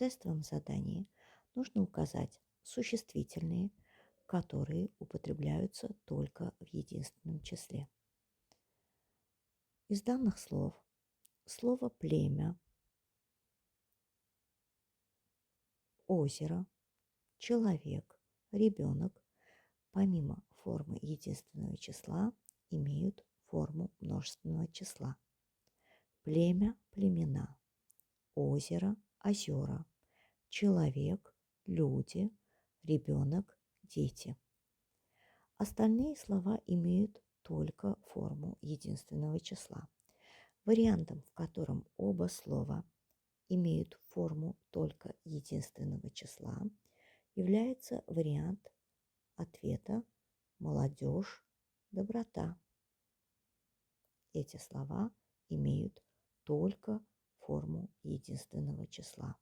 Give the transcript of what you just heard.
тестовом задании нужно указать существительные, которые употребляются только в единственном числе. Из данных слов слово «племя», «озеро», «человек», «ребенок» помимо формы единственного числа имеют форму множественного числа. Племя, племена, озеро, озера, человек, люди, ребенок, дети. Остальные слова имеют только форму единственного числа. Вариантом, в котором оба слова имеют форму только единственного числа, является вариант ответа «молодежь», «доброта». Эти слова имеют только форму единственного числа.